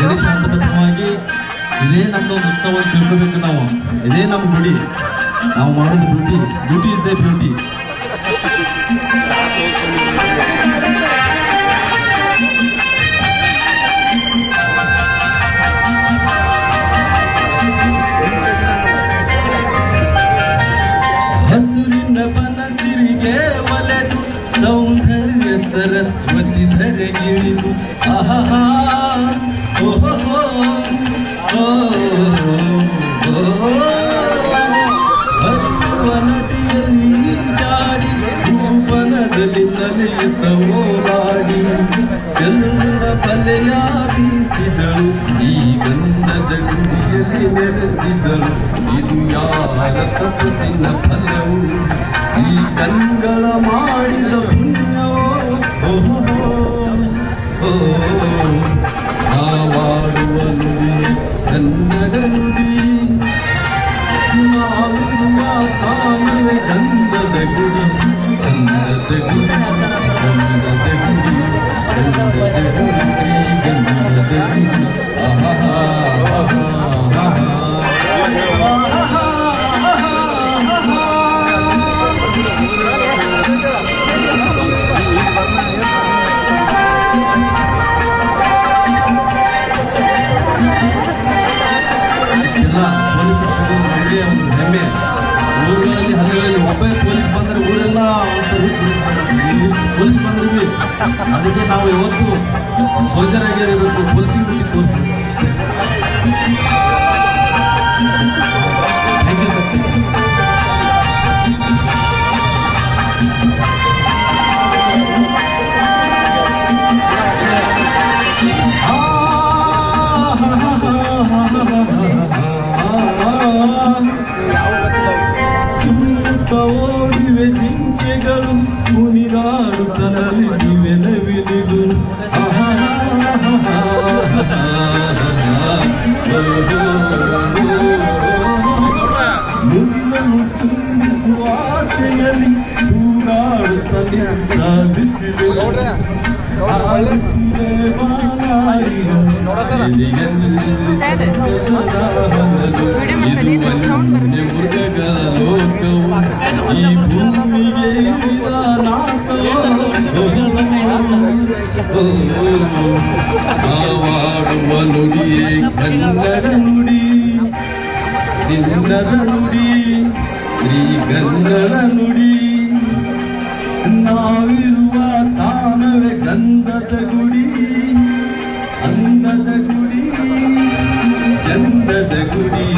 ಗಣೇಶ ಹಬ್ಬದ ಪರವಾಗಿ ಇದೇ ನಮ್ದೊಂದು ಉತ್ಸವ ಅಂತ ತಿಳ್ಕೋಬೇಕು ನಾವು. ಇದೇ ನಮ್ಮ ಗುಡಿ, ನಾವು ಮಾಡೋದು ಬ್ಯೂಟಿ ಇಸ್ ಎ ಬ್ಯೂಟಿ. ಹಸುರಿನ ಬನಸಿರಿಗೆ ಒಲೆದು ಸೌಂದರ್ಯ ಸರಸ್ವತಿ ಧರೆಗಿಳಿದು ಆಹಾ ಹರಿಯುವ ನದಿಯಲ್ಲಿ ಜಾಡಿ ಭೂವನದಲ್ಲಿ ತಲೆಯುತ್ತ ಓಲಾಡಿ ಚಂದ್ರ ಬಲೆಯ ಬೀಸಿದಳು ಈ ಗಂಧದ ಗುಡಿಯಲ್ಲಿ ನೆಲೆಸಿದಳು. ಇದು ಯಾರ ತಪಸ್ಸಿನ ಫಲವು, ಈ ಕಣ್ಗಳ ಮಾಡಿದ ಪುಣ್ಯವೋ. ನಾವಾಡುವ ನುಡಿ ಕನ್ನಡ ನುಡಿ, ನಾವಿರುವ ತಾಯಿವೆ ಗಂಧದ ಗುಡಿ, ಗಂಧದ ಗುಡಿ, ಗಂಧದ ಗುಡಿ, ಗಂಧದ ಗುಡಿ, ಶ್ರೀ ಗಂಧದ ಗುಡಿ. ಪೊಲೀಸರು ಒಳ್ಳೆಯ ಒಂದು ಹೆಮ್ಮೆ. ಊರುಗಳಲ್ಲಿ ಹಳ್ಳಿಗಳಲ್ಲಿ ಒಬ್ಬ ಪೊಲೀಸ್ ಬಂದರೆ ಊರೆಲ್ಲ ಪೊಲೀಸ್ ಬಂದ್ರಿ. ಅದಕ್ಕೆ ನಾವು ಇವತ್ತು ಸೋಲ್ಜರ್ ಆಗಿರಬೇಕು, ಪೊಲೀಸಿಗೆ ಬಿಟ್ಟು ತೋರಿಸಿ ಅಷ್ಟೇ. Thank you sir. ಓಡಿವೆ ಜಿಂಕೆಗಳು ಮುನಿದಾಡುತ್ತಲಿವೆ ನವಿಲಿದು. ಮುಗಿಲನ್ನು ಚುಂಬಿಸುವ ಆಸೆಯಲ್ಲಿ ತೂಗಾಡುತ್ತಲೇ ಬಿಸಿಲು ಮೃಗಗಳ ಲೋಕವು ಈ ಭೂಮಿಗೆ ನಾವಾಡುವ ನುಡಿಯೇ ಕನ್ನಡ ನುಡಿ, ಚಿನ್ನದ ನುಡಿ, ಶ್ರೀ ಕನ್ನಡ ನುಡಿ. ನಾವಿರುವ ತಾನವೇ ಗಂಧದ ಗುಡಿ, ಅಂದದ ಗುಡಿ, ಚಂದದ ಗುಡಿ.